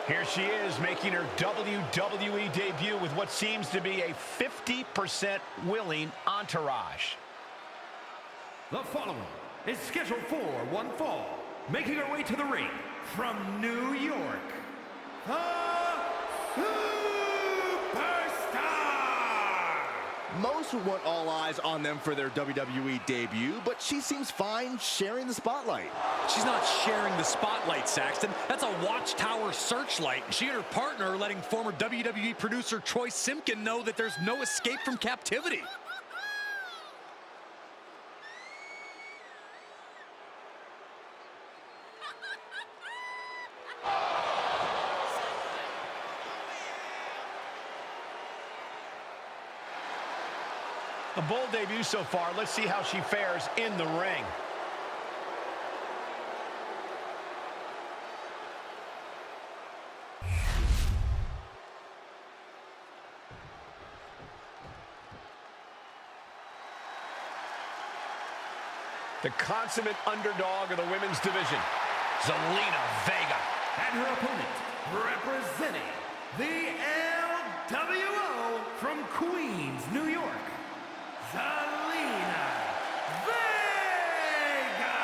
Here she is making her WWE debut with what seems to be a 50% willing entourage. The following is scheduled for one fall, making her way to the ring from New York, the Superstar! Most would want all eyes on them for their WWE debut, but she seems fine sharing the spotlight. She's not sharing the spotlight, Saxton. That's a watchtower searchlight. She and her partner are letting former WWE producer Troy Simpkin know that there's no escape from captivity. A bold debut so far. Let's see how she fares in the ring. The consummate underdog of the women's division, Zelina Vega. And her opponent, representing the LWO from Queens, New York, Zelina Vega!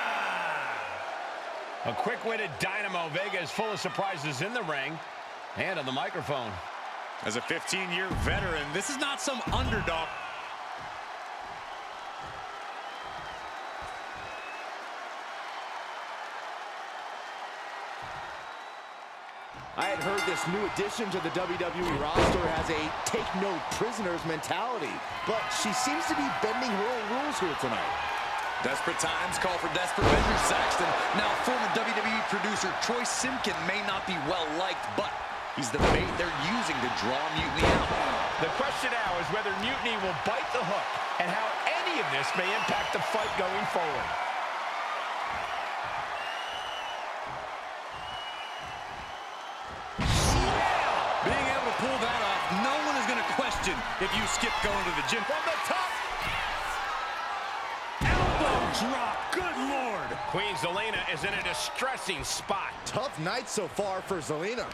A quick-witted dynamo. Vega is full of surprises in the ring and on the microphone. As a 15-year veteran, this is not some underdog. I had heard this new addition to the WWE roster has a take-no-prisoners mentality, but she seems to be bending her own rules here tonight. Desperate times call for desperate measures, Saxton. Now, former WWE producer Troy Simpkin may not be well-liked, but he's the bait they're using to draw Mutiny out. The question now is whether Mutiny will bite the hook and how any of this may impact the fight going forward. Being able to pull that off, no one is going to question if you skip going to the gym. From the top. Elbow drop, good Lord! Queen Zelina is in a distressing spot. Tough night so far for Zelina.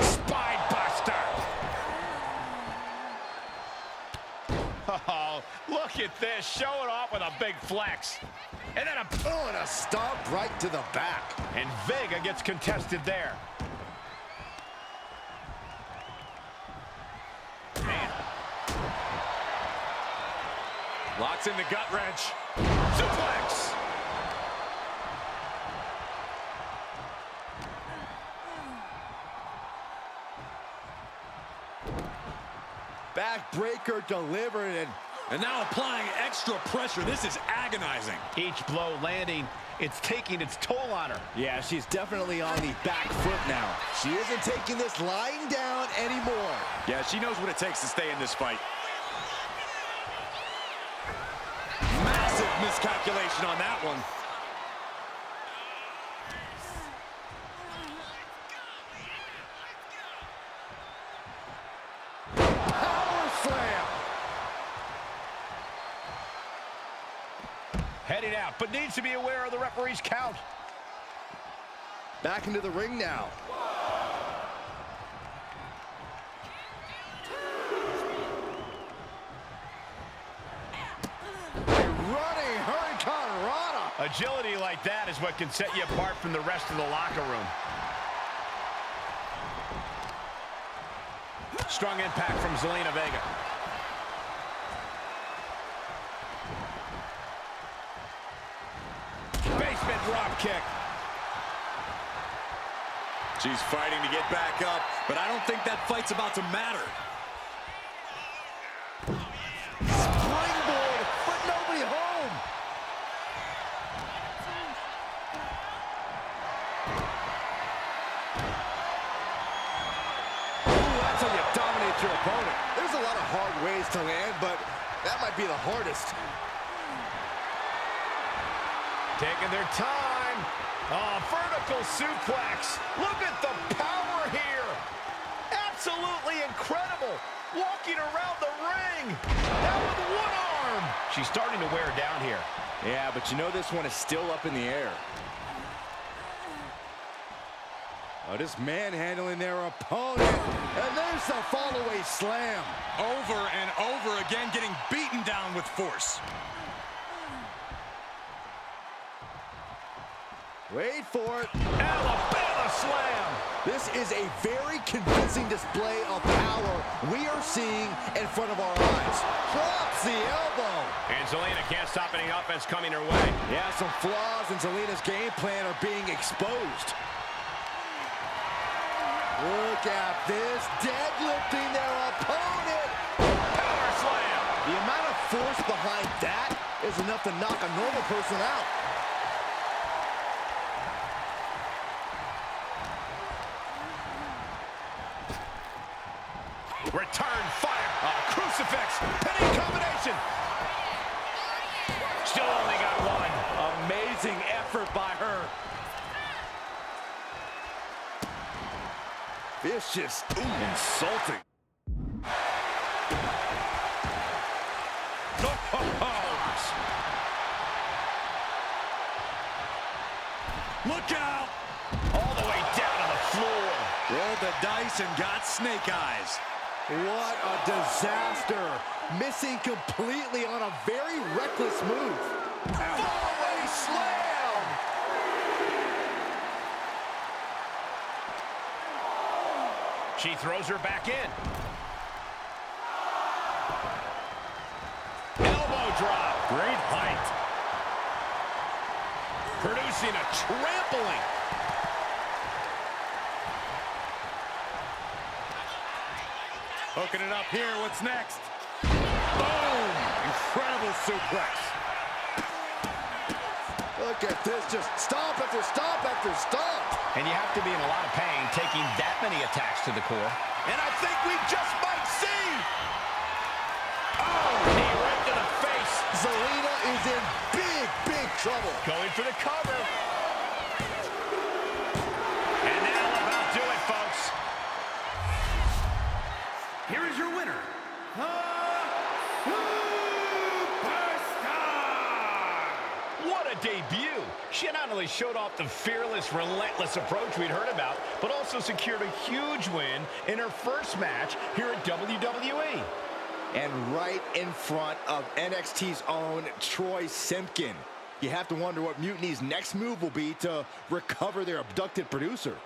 Spine buster. Oh, look at this. Showing off with a big flex. And then a stomp right to the back. And Vega gets contested there. Man. Locks in the gut wrench. Suplex. Backbreaker delivered, and now applying extra pressure. This is agonizing. Each blow landing, it's taking its toll on her. yeah, she's definitely on the back foot now. She isn't taking this lying down anymore. Yeah, she knows what it takes to stay in this fight. Massive miscalculation on that one. Heading out, but needs to be aware of the referee's count. Back into the ring now. A running Hurricane Rana. Agility like that is what can set you apart from the rest of the locker room. Strong impact from Zelina Vega. Basement drop kick. She's fighting to get back up, but I don't think that fight's about to matter. Springboard, but nobody home. Ooh, that's how you dominate your opponent. There's a lot of hard ways to land, but that might be the hardest. Taking their time. Oh, vertical suplex. Look at the power here. Absolutely incredible. Walking around the ring. Now with one arm. She's starting to wear down here. Yeah, but you know this one is still up in the air. Oh, just manhandling their opponent. And there's the follow-away slam. Over and over again, getting beaten down with force. Wait for it. Alabama slam. This is a very convincing display of power we are seeing in front of our eyes. Drops the elbow. And Zelina can't stop any offense coming her way. Yeah, some flaws in Zelina's game plan are being exposed. Look at this, deadlifting their opponent. Power slam. The amount of force behind that is enough to knock a normal person out. Return fire. Crucifix. Pinning combination. Still only got one. Amazing effort by her. Vicious. Ooh, insulting. Look out! All the way down to the floor. Rolled the dice and got snake eyes. What a disaster. Missing completely on a very reckless move. Follow-away slam. She throws her back in. Elbow drop. Great height. Producing a trampling. Hooking it up here, what's next? Boom! Incredible suplex. Look at this, just stomp after stomp after stomp. And you have to be in a lot of pain taking that many attacks to the core. And I think we just might see. Oh, knee right to the face. Zelina is in big, big trouble. Going for the cover. And that'll about do it, folks. Here is your winner, the Superstar! What a debut. She not only showed off the fearless, relentless approach we'd heard about, but also secured a huge win in her first match here at WWE. And right in front of NXT's own Troy Simpkin. You have to wonder what Mutiny's next move will be to recover their abducted producer.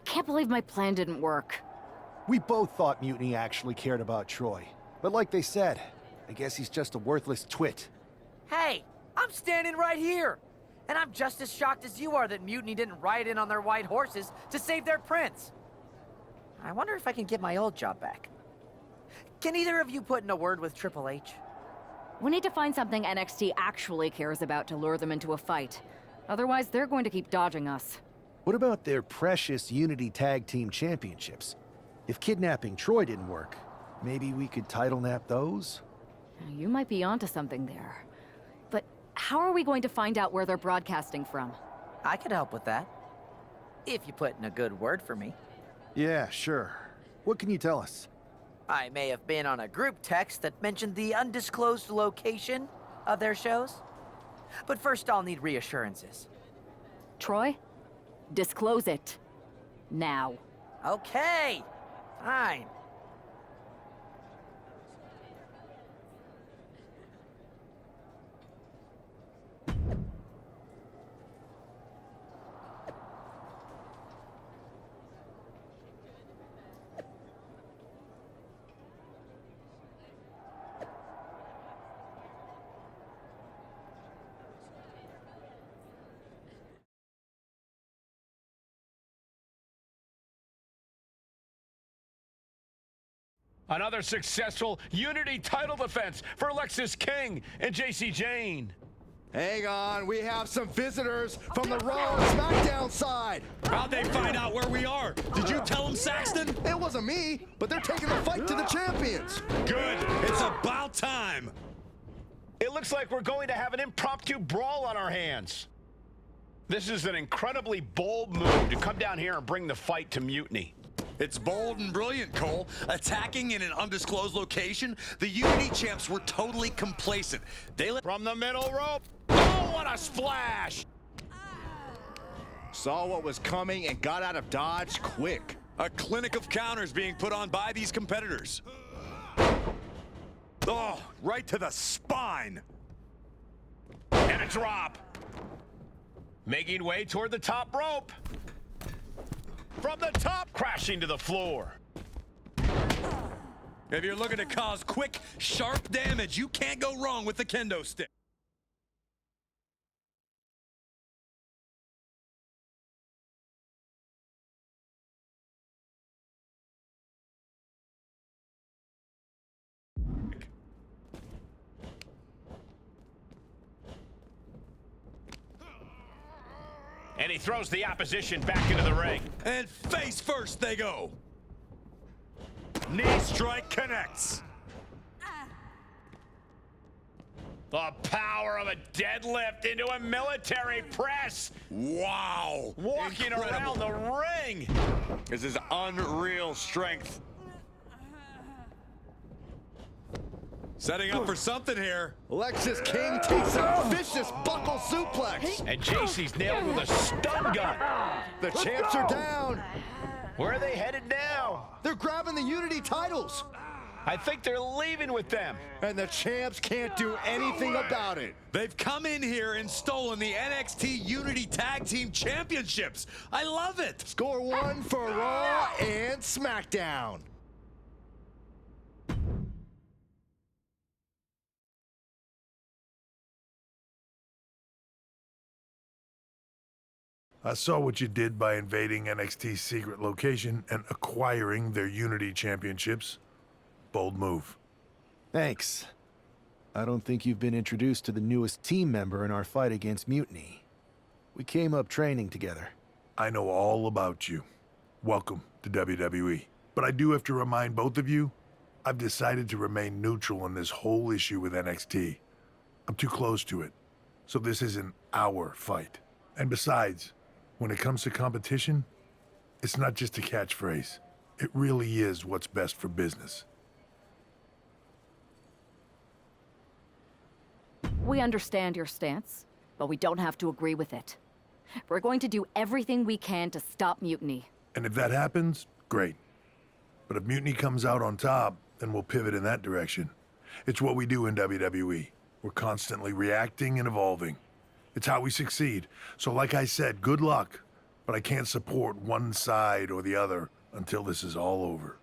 Can't believe my plan didn't work. We both thought Mutiny actually cared about Troy. But like they said, I guess he's just a worthless twit. Hey, I'm standing right here. And I'm just as shocked as you are that Mutiny didn't ride in on their white horses to save their prince. I wonder if I can get my old job back. Can either of you put in a word with Triple H? We need to find something NXT actually cares about to lure them into a fight. Otherwise, they're going to keep dodging us. What about their precious Unity Tag Team Championships? If kidnapping Troy didn't work, maybe we could title nap those? You might be onto something there. But how are we going to find out where they're broadcasting from? I could help with that. If you put in a good word for me. Yeah, sure. What can you tell us? I may have been on a group text that mentioned the undisclosed location of their shows. But first I'll need reassurances. Troy? Disclose it. Now. Okay, fine. Another successful Unity title defense for Lexis King and JC Jane. Hang on, we have some visitors from the Raw and SmackDown side. How'd they find out where we are? Did you tell them, Saxton? It wasn't me, but they're taking the fight to the champions. Good. It's about time. It looks like we're going to have an impromptu brawl on our hands. This is an incredibly bold move to come down here and bring the fight to Mutiny. It's bold and brilliant, Cole. Attacking in an undisclosed location, the Unity champs were totally complacent. They let From the middle rope. Oh, what a splash! Saw what was coming and got out of Dodge quick. a clinic of counters being put on by these competitors. Oh, right to the spine. And a drop. Making way toward the top rope. From the top, crashing to the floor. If you're looking to cause quick, sharp damage, you can't go wrong with the kendo stick. And he throws the opposition back into the ring. And face first they go. Knee strike connects. The power of a deadlift into a military press. Wow. Walking around the ring. This is unreal strength. Setting up for something here. Lexis King takes a vicious buckle suplex. And JC's nailed with a stun gun. The champs are down. Where are they headed now? They're grabbing the Unity titles. I think they're leaving with them. And the champs can't do anything about it. They've come in here and stolen the NXT Unity Tag Team Championships. I love it. Score one for Raw and SmackDown. I saw what you did by invading NXT's secret location and acquiring their Unity championships. Bold move. Thanks. I don't think you've been introduced to the newest team member in our fight against Mutiny. We came up training together. I know all about you. Welcome to WWE. But I do have to remind both of you, I've decided to remain neutral in this whole issue with NXT. I'm too close to it, so this isn't our fight. And besides, when it comes to competition, it's not just a catchphrase. It really is what's best for business. We understand your stance, but we don't have to agree with it. We're going to do everything we can to stop Mutiny. And if that happens, great. But if Mutiny comes out on top, then we'll pivot in that direction. It's what we do in WWE. We're constantly reacting and evolving. It's how we succeed. So like I said, good luck. But I can't support one side or the other until this is all over.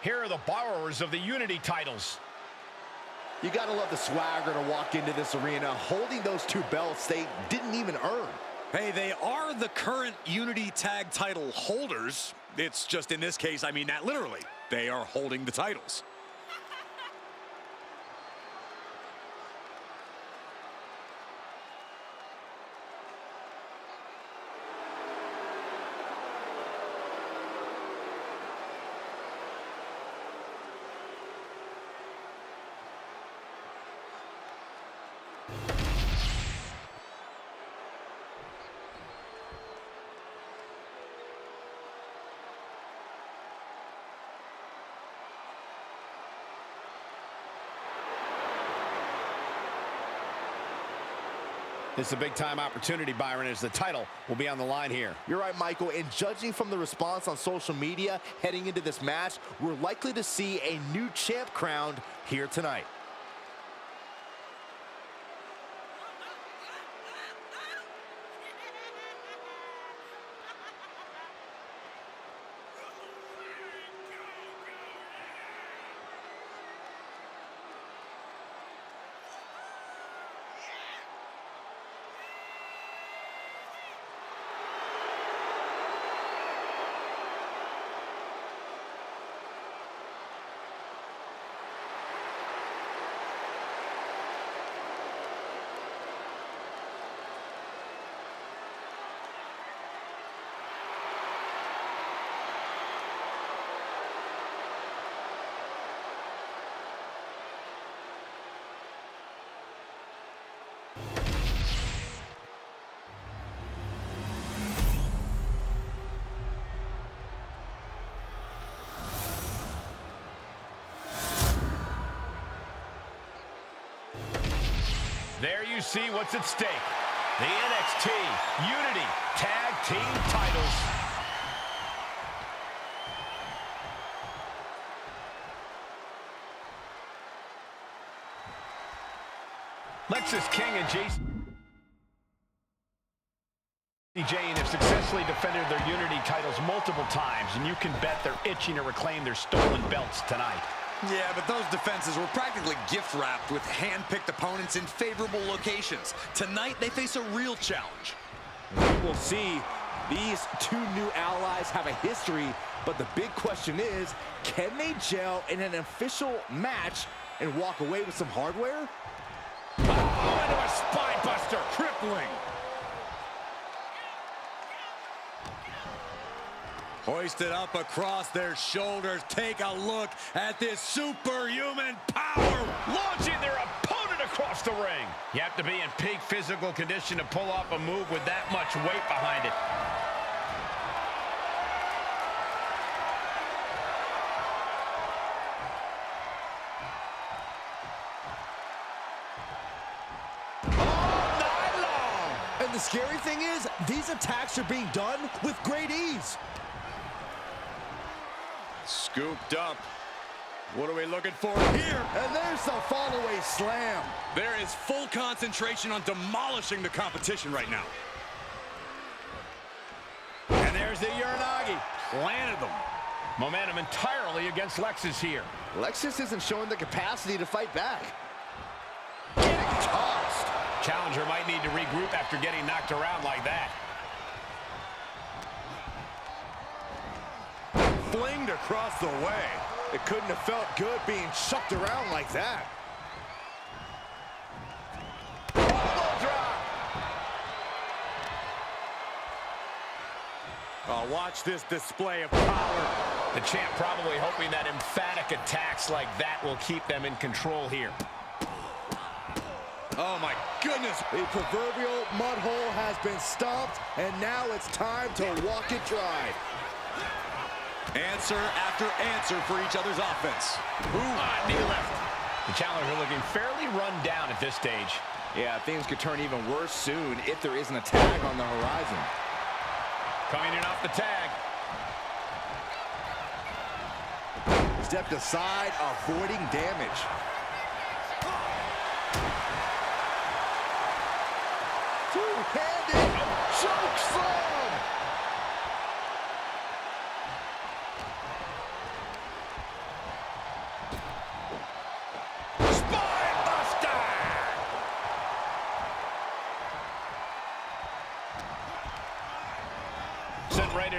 here are the borrowers of the Unity titles. You gotta love the swagger to walk into this arena holding those two belts they didn't even earn. Hey, they are the current Unity Tag title holders. It's just in this case, I mean that literally. They are holding the titles. This is a big-time opportunity, Byron, as the title will be on the line here. You're right, Michael, and judging from the response on social media heading into this match, we're likely to see a new champ crowned here tonight. There you see what's at stake. The NXT Unity Tag Team titles. Lexis King and Jane have successfully defended their Unity titles multiple times, and you can bet they're itching to reclaim their stolen belts tonight. Yeah, but those defenses were practically gift-wrapped with hand-picked opponents in favorable locations. Tonight, they face a real challenge. We will see. These two new allies have a history, but the big question is, can they gel in an official match and walk away with some hardware? Oh, into a spine buster, crippling. Hoisted up across their shoulders. Take a look at this superhuman power. Launching their opponent across the ring. You have to be in peak physical condition to pull off a move with that much weight behind it. All night long. And the scary thing is, these attacks are being done with great ease. Scooped up. What are we looking for here? And there's the fall-away slam. There is full concentration on demolishing the competition right now. And there's the Uranagi. Planted them. Momentum entirely against Lexis here. Lexis isn't showing the capacity to fight back. Getting tossed. Challenger might need to regroup after getting knocked around like that. Flinged across the way. It couldn't have felt good being chucked around like that. Elbow drop. Oh, watch this display of power. The champ probably hoping that emphatic attacks like that will keep them in control here. Oh my goodness. The proverbial mud hole has been stomped, and now it's time to walk it dry. Answer after answer for each other's offense. Knee left. The challenger looking fairly run down at this stage. Yeah, things could turn even worse soon if there isn't a tag on the horizon. Coming in off the tag. Stepped aside, avoiding damage. Two-handed choke slam.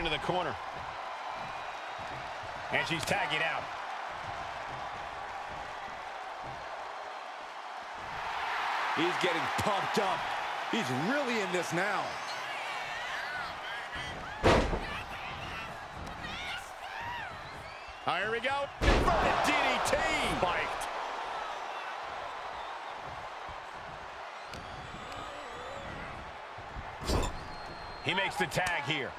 into the corner. And she's tagging out. He's getting pumped up. He's really in this now. Here we go. Inverted DDT. Spiked. He makes the tag here.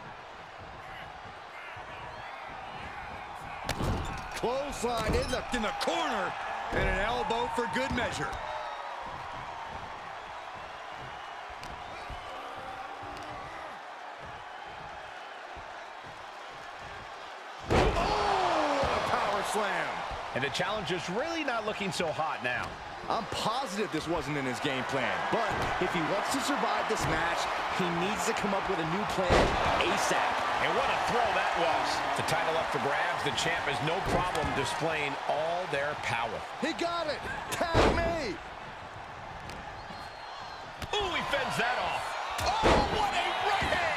Clothesline in the corner. And an elbow for good measure. Slam. And the challenger's really not looking so hot now. I'm positive this wasn't in his game plan, but if he wants to survive this match, he needs to come up with a new plan ASAP. And what a throw that was. The title up for grabs. The champ has no problem displaying all their power. He got it. Tag me. Ooh, he fends that off. Oh, what a right hand.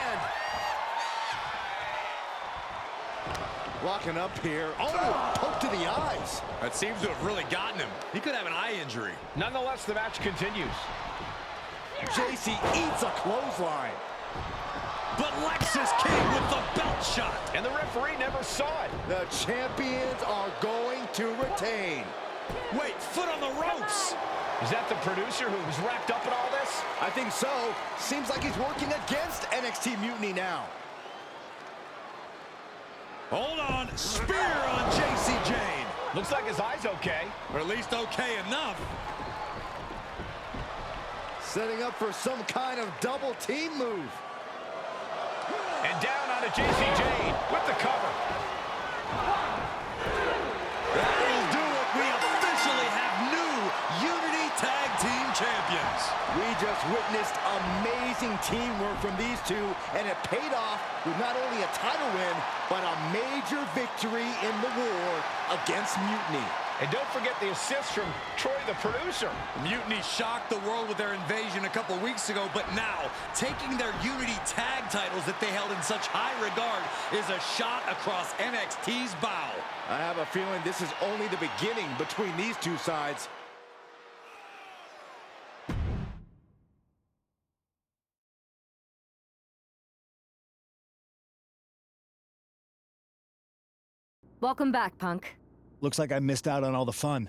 Locking up here. Oh, poke to the eyes. That seems to have really gotten him. He could have an eye injury. Nonetheless, the match continues. JC eats a clothesline. But Lexus King with the belt shot. And the referee never saw it. The champions are going to retain. Wait, foot on the ropes. Is that the producer who's wrapped up in all this? I think so. Seems like he's working against NXT Mutiny now. Hold on. Spear on JC Jane. Looks like his eye's okay. Or at least okay enough. Setting up for some kind of double team move. And down onto JC Jane with the cover. That'll do it. We officially have new Unity Tag Team Champions. We just witnessed amazing teamwork from these two, and it paid off with not only a title win, but a major victory in the war against Mutiny. And don't forget the assist from Troy, the producer. Mutiny shocked the world with their invasion a couple weeks ago, but now, taking their Unity tag titles that they held in such high regard is a shot across NXT's bow. I have a feeling this is only the beginning between these two sides. Welcome back, Punk. Looks like I missed out on all the fun.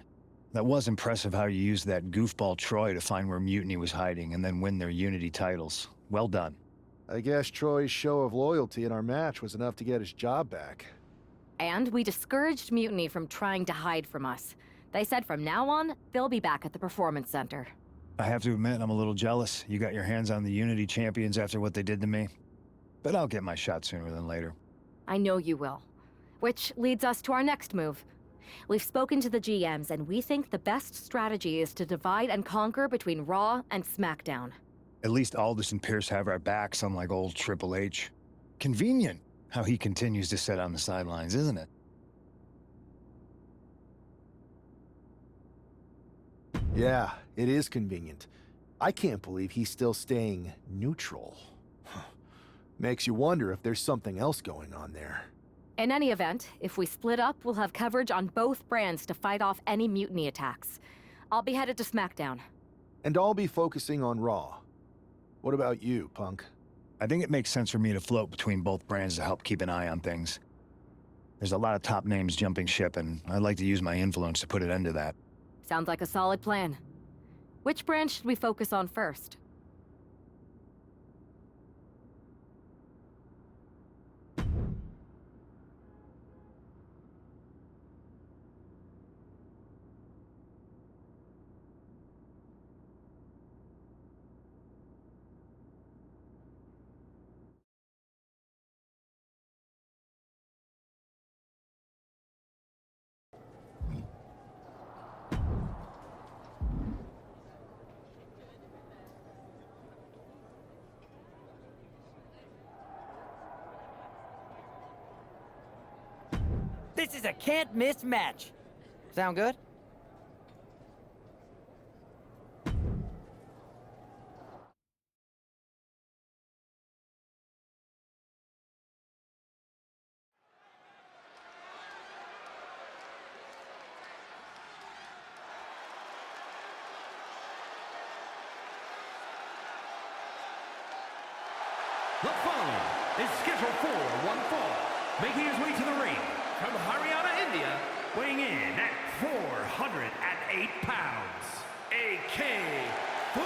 That was impressive how you used that goofball Troy to find where Mutiny was hiding and then win their Unity titles. Well done. I guess Troy's show of loyalty in our match was enough to get his job back. And we discouraged Mutiny from trying to hide from us. They said from now on, they'll be back at the Performance Center. I have to admit, I'm a little jealous. You got your hands on the Unity champions after what they did to me. But I'll get my shot sooner than later. I know you will. Which leads us to our next move. We've spoken to the GMs, and we think the best strategy is to divide and conquer between Raw and SmackDown. At least Aldous and Pierce have our backs, unlike old Triple H. Convenient how he continues to sit on the sidelines, isn't it? Yeah, it is convenient. I can't believe he's still staying neutral. Makes you wonder if there's something else going on there. In any event, if we split up, we'll have coverage on both brands to fight off any Mutiny attacks. I'll be headed to SmackDown. And I'll be focusing on Raw. What about you, Punk? I think it makes sense for me to float between both brands to help keep an eye on things. There's a lot of top names jumping ship, and I'd like to use my influence to put an end to that. Sounds like a solid plan. Which brand should we focus on first? This is a can't-miss match. Sound good? The following is scheduled for one fall, making his way to the ring from Haryana, India, weighing in at 408 pounds, AK-47.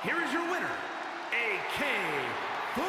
Here is your winner, AK-47.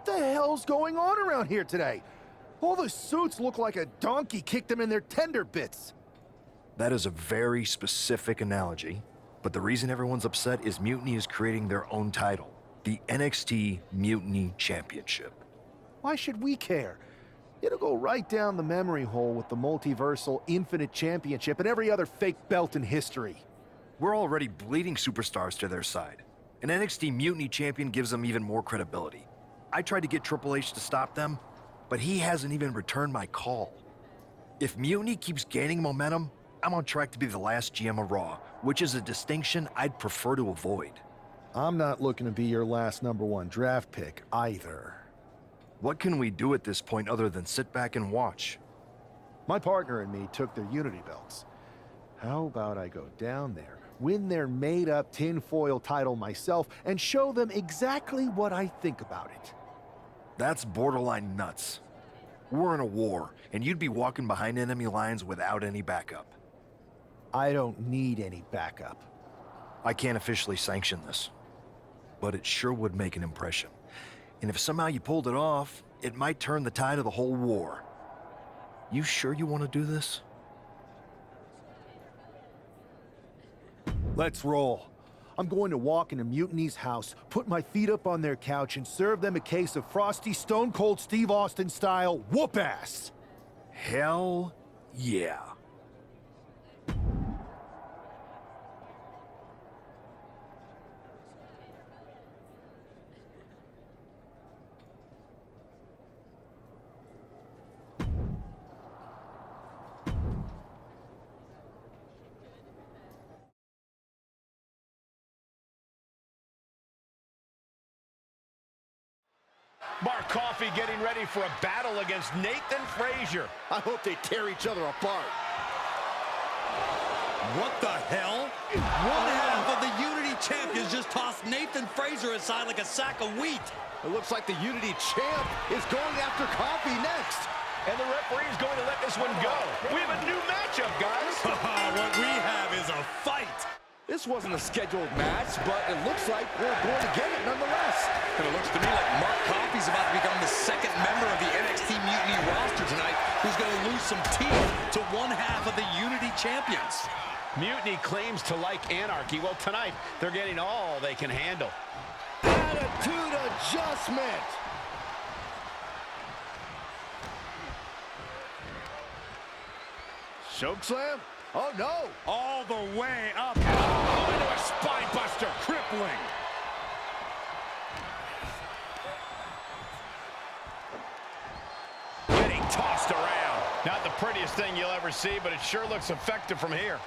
What the hell's going on around here today? All the suits look like a donkey kicked them in their tender bits. That is a very specific analogy, but the reason everyone's upset is Mutiny is creating their own title, the NXT Mutiny Championship. Why should we care? It'll go right down the memory hole with the Multiversal Infinite Championship and every other fake belt in history. We're already bleeding superstars to their side. An NXT Mutiny champion gives them even more credibility. I tried to get Triple H to stop them, but he hasn't even returned my call. If Mutiny keeps gaining momentum, I'm on track to be the last GM of Raw, which is a distinction I'd prefer to avoid. I'm not looking to be your last #1 draft pick either. What can we do at this point other than sit back and watch? My partner and me took their Unity belts. How about I go down there, win their made-up tinfoil title myself, and show them exactly what I think about it? That's borderline nuts. We're in a war, and you'd be walking behind enemy lines without any backup. I don't need any backup. I can't officially sanction this, but it sure would make an impression. And if somehow you pulled it off, it might turn the tide of the whole war. You sure you want to do this? Let's roll. I'm going to walk into Mutiny's house, put my feet up on their couch, and serve them a case of frosty Stone Cold Steve Austin style whoop-ass. Hell yeah. Mark Coffey getting ready for a battle against Nathan Frazier. I hope they tear each other apart. What the hell? One half of the Unity champions just tossed Nathan Frazier aside like a sack of wheat. It looks like the Unity champ is going after Coffey next. And the referee is going to let this one go. We have a new matchup, guys. What we have is a fight. This wasn't a scheduled match, but it looks like we're going to get it nonetheless. And it looks to me like Mark Coffey's about to become the second member of the NXT Mutiny roster tonight who's going to lose some teeth to one half of the Unity champions. Mutiny claims to like anarchy. Well, tonight, they're getting all they can handle. Attitude adjustment. Choke slam? Oh, no. All the way up. Oh, into a spine buster. Crippling. Getting tossed around. Not the prettiest thing you'll ever see, but it sure looks effective from here.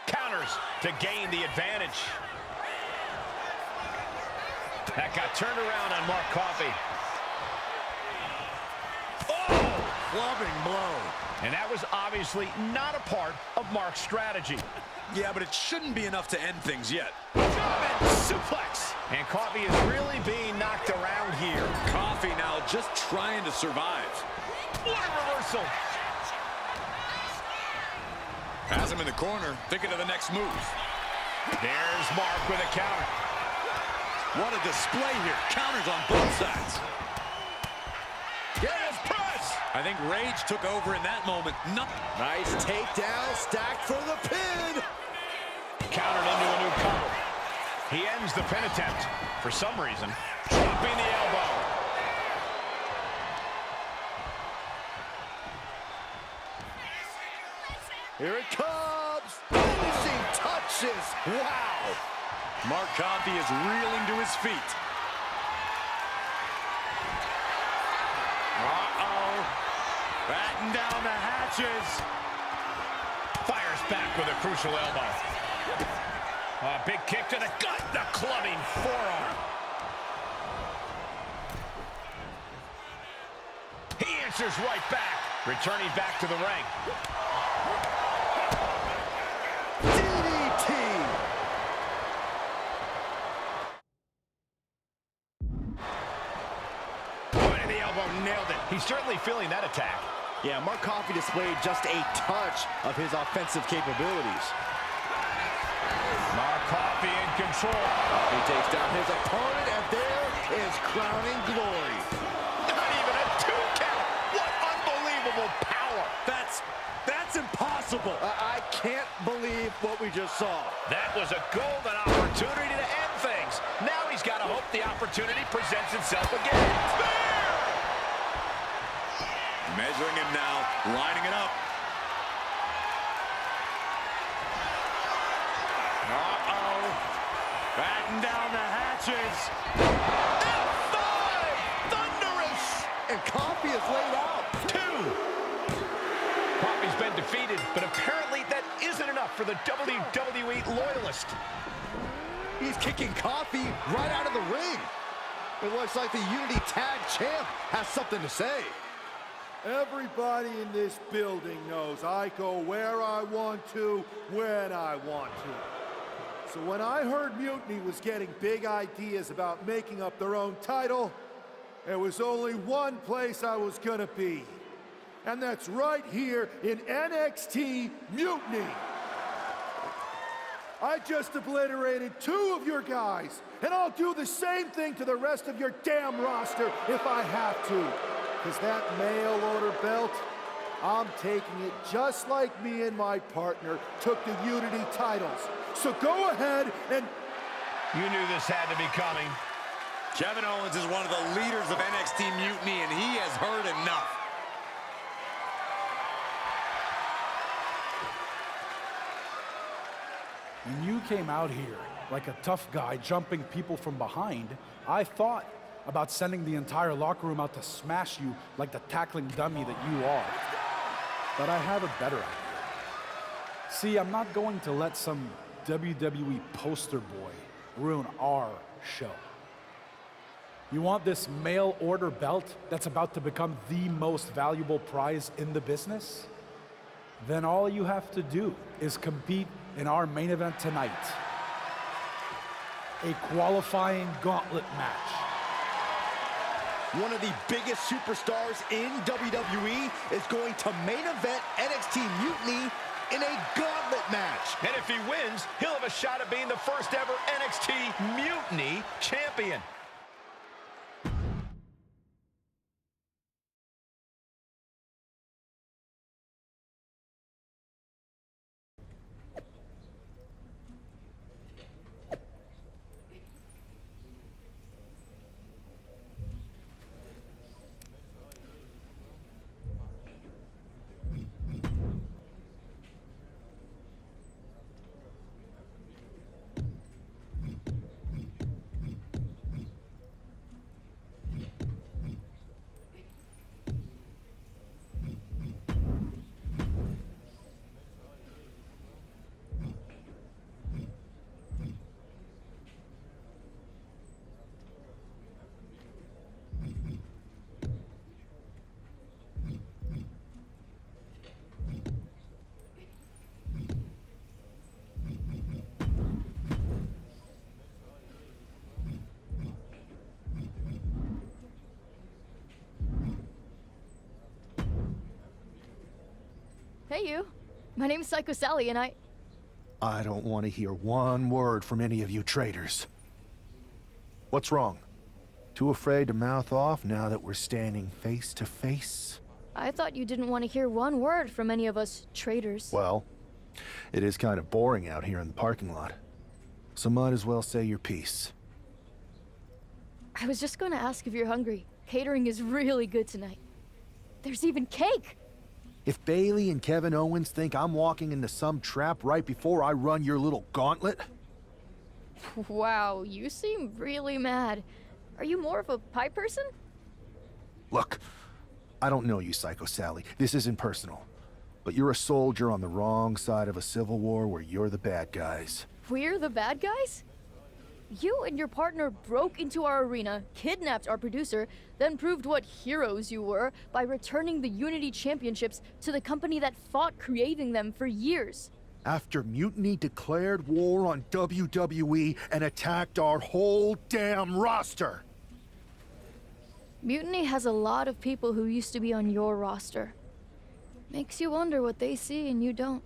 Counters to gain the advantage. That got turned around on Mark Coffey. Clubbing blow. And that was obviously not a part of Mark's strategy. Yeah, but it shouldn't be enough to end things yet. German suplex. And Coffey is really being knocked around here. Coffey now just trying to survive. What a reversal. Has him in the corner, thinking of the next move. There's Mark with a counter. What a display here. Counters on both sides. Get his press. I think Rage took over in that moment. Nice takedown, stacked for the pin. Countered into a new cover. He ends the pin attempt for some reason. Dropping the elbow. Here it comes. Finishing touches. Wow. Mark Coffey is reeling to his feet. Batten down the hatches. Fires back with a crucial elbow. A big kick to the gut. The clubbing forearm. He answers right back. Returning back to the ring. DDT. Point of the elbow, nailed it. He's certainly feeling that attack. Yeah, Mark Coffey displayed just a touch of his offensive capabilities. Mark Coffee in control. He takes down his opponent, and there is crowning glory. Not even a 2 count. What unbelievable power. That's impossible. I can't believe what we just saw. That was a golden opportunity to end things. Now he's got to hope the opportunity presents itself again. Spear! Measuring him now, lining it up. Uh-oh. Batten down the hatches. F5! Thunderous! And Coffee is laid out. 2. Coffee's been defeated, but apparently that isn't enough for the WWE loyalist. He's kicking Coffee right out of the ring. It looks like the Unity Tag Champ has something to say. Everybody in this building knows I go where I want to, when I want to. So when I heard Mutiny was getting big ideas about making up their own title, there was only one place I was gonna be. And that's right here in NXT Mutiny. I just obliterated 2 of your guys, and I'll do the same thing to the rest of your damn roster if I have to. Because that mail order belt, I'm taking it just like me and my partner took the Unity titles. So go ahead and... You knew this had to be coming. Kevin Owens is one of the leaders of NXT Mutiny, and he has heard enough. When you came out here like a tough guy jumping people from behind, I thought about sending the entire locker room out to smash you like the tackling dummy that you are. But I have a better idea. See, I'm not going to let some WWE poster boy ruin our show. You want this mail order belt that's about to become the most valuable prize in the business? Then all you have to do is compete in our main event tonight. A qualifying gauntlet match. One of the biggest superstars in WWE is going to main event NXT Mutiny in a gauntlet match. And if he wins, he'll have a shot at being the first ever NXT Mutiny champion. Hey, you. My name's Psycho Sally, and I don't want to hear one word from any of you traitors. What's wrong? Too afraid to mouth off now that we're standing face to face? I thought you didn't want to hear one word from any of us traitors. Well, it is kind of boring out here in the parking lot. So might as well say your piece. I was just going to ask if you're hungry. Catering is really good tonight. There's even cake! If Bailey and Kevin Owens think I'm walking into some trap right before I run your little gauntlet... Wow, you seem really mad. Are you more of a pie person? Look, I don't know you, Psycho Sally. This isn't personal. But you're a soldier on the wrong side of a civil war where you're the bad guys. We're the bad guys? You and your partner broke into our arena, kidnapped our producer, then proved what heroes you were by returning the Unity Championships to the company that fought creating them for years. After Mutiny declared war on WWE and attacked our whole damn roster. Mutiny has a lot of people who used to be on your roster. Makes you wonder what they see and you don't.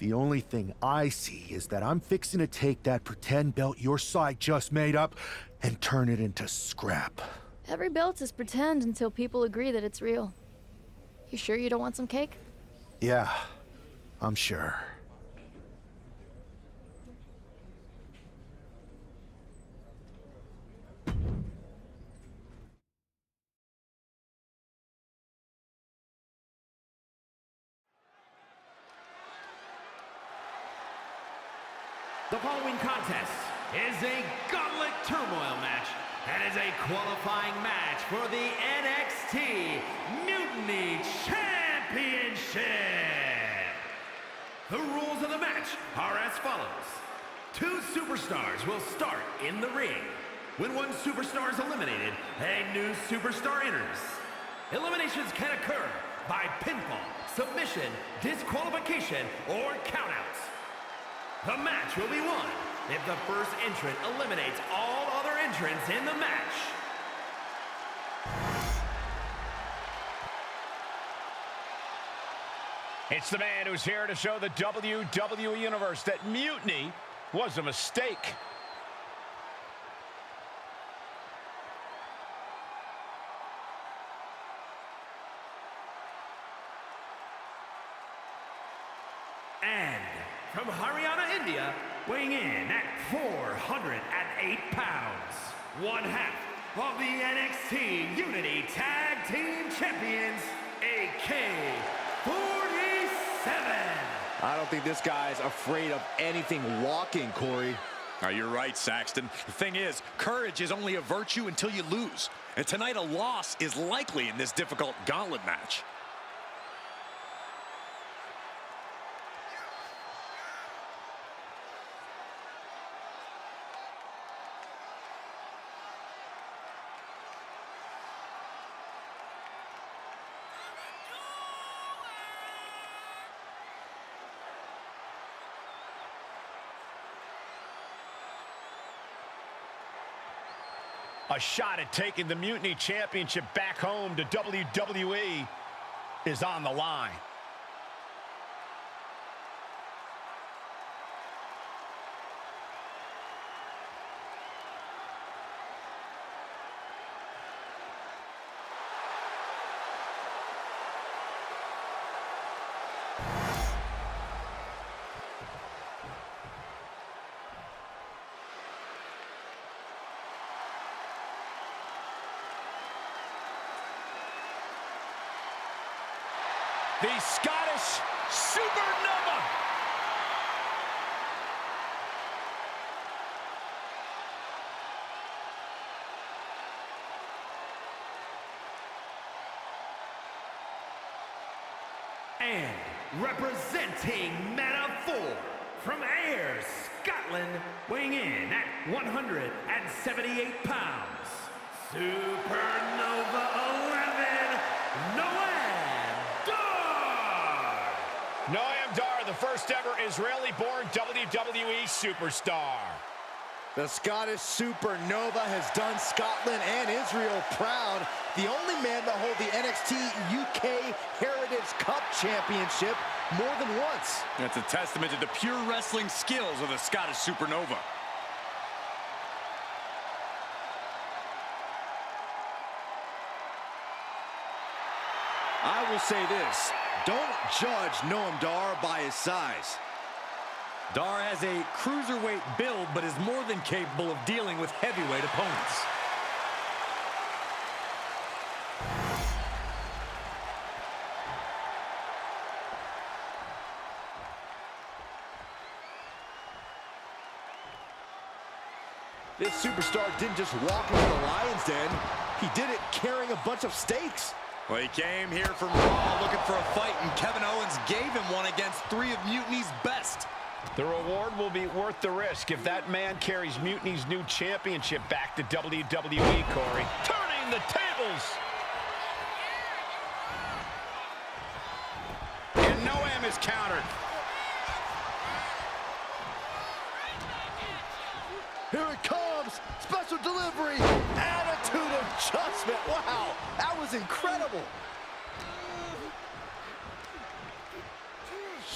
The only thing I see is that I'm fixing to take that pretend belt your side just made up and turn it into scrap. Every belt is pretend until people agree that it's real. You sure you don't want some cake? Yeah, I'm sure. The following contest is a gauntlet turmoil match and is a qualifying match for the NXT Mutiny Championship. The rules of the match are as follows. 2 superstars will start in the ring. When one superstar is eliminated, a new superstar enters. Eliminations can occur by pinfall, submission, disqualification, or countouts. The match will be won if the first entrant eliminates all other entrants in the match. It's the man who's here to show the WWE Universe that mutiny was a mistake. And from Haryana, India, weighing in at 408 pounds, one half of the NXT Unity Tag Team Champions, AK-47. I don't think this guy's afraid of anything walking, Corey. You're right, Saxton. The thing is, courage is only a virtue until you lose. And tonight a loss is likely in this difficult gauntlet match. A shot at taking the Mutiny Championship back home to WWE is on the line. The Scottish Supernova. And representing Meta 4 from Ayr, Scotland, weighing in at 178 pounds, Supernova 11, Noam Dar, the first ever Israeli-born WWE superstar. The Scottish Supernova has done Scotland and Israel proud. The only man to hold the NXT UK Heritage Cup Championship more than once. That's a testament to the pure wrestling skills of the Scottish Supernova. I will say this, don't judge Noam Dar by his size. Dar has a cruiserweight build, but is more than capable of dealing with heavyweight opponents. This superstar didn't just walk into the Lion's Den, he did it carrying a bunch of stakes. Well, he came here from Raw looking for a fight, and Kevin Owens gave him one against 3 of Mutiny's best. The reward will be worth the risk if that man carries Mutiny's new championship back to WWE, Corey. Turning the tables! And Noam is countered. Here it comes! Special delivery! Attitude adjustment! Wow! That was incredible!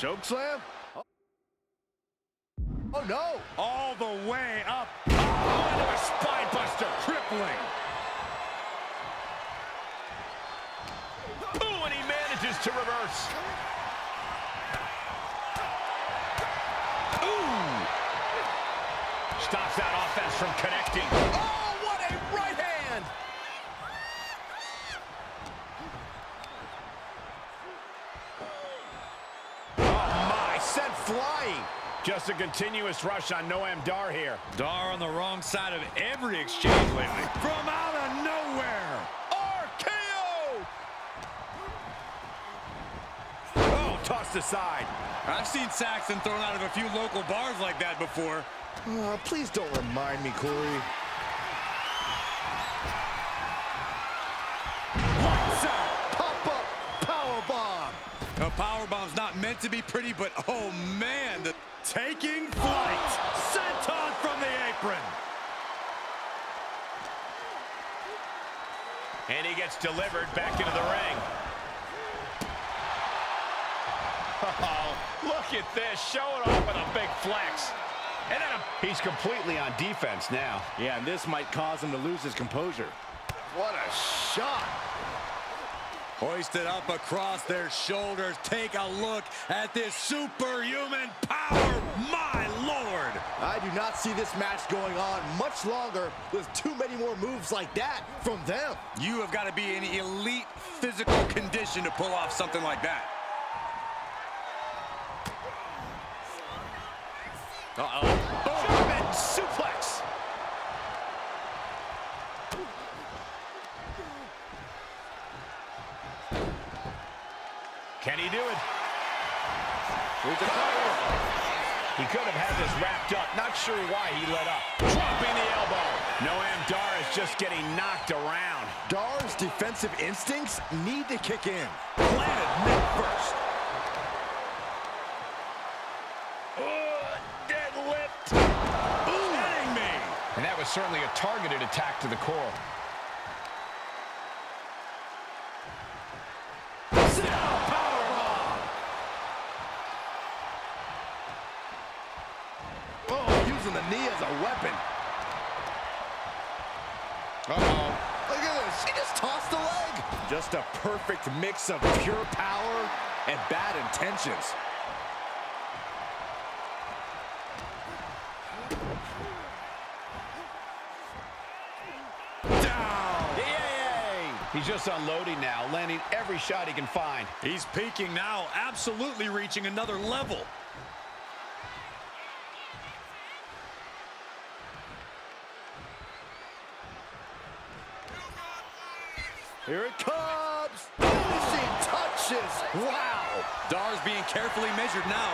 Choke slam? Oh, no. All the way up. Oh, into a spine buster. Crippling. Ooh, and he manages to reverse. Ooh. Stops that offense from connecting. Oh, what a right hand. Oh, my, sent flying. Just a continuous rush on Noam Dar here. Dar on the wrong side of every exchange lately. From out of nowhere. RKO! Oh, tossed aside. I've seen Saxton thrown out of a few local bars like that before. Please don't remind me, Corey. Lights out. Pop-up powerbomb. A powerbomb's not meant to be pretty, but oh man, the taking flight. Senton from the apron. And he gets delivered back into the ring. Oh, look at this, showing off with a big flex. And then he's completely on defense now. Yeah, and this might cause him to lose his composure. What a shot. Hoisted up across their shoulders. Take a look at this superhuman power. My Lord. I do not see this match going on much longer with too many more moves like that from them. You have got to be in elite physical condition to pull off something like that. German suplex. Can he do it? Here's the cover. He could have had this wrapped up. Not sure why he let up. Dropping the elbow. Noam Dar is just getting knocked around. Dar's defensive instincts need to kick in. Planted neck first. Deadlift. Kidding me. And that was certainly a targeted attack to the core. The knee as a weapon. Uh-oh. Look at this. He just tossed the leg. Just a perfect mix of pure power and bad intentions. Down. Yay! He's just unloading now, landing every shot he can find. He's peaking now, absolutely reaching another level. Here it comes! Finishing touches! Wow! Dar's being carefully measured now.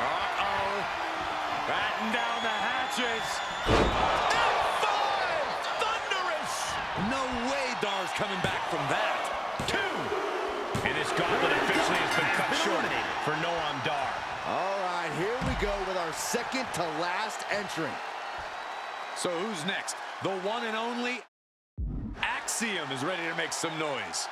Uh-oh. Batten down the hatches. F5! Thunderous! No way Dar's coming back from that. 2. And this gauntlet officially has been cut short for Noam Dar. All right, here we go with our second to last entrant. So who's next? The one and only Axiom is ready to make some noise.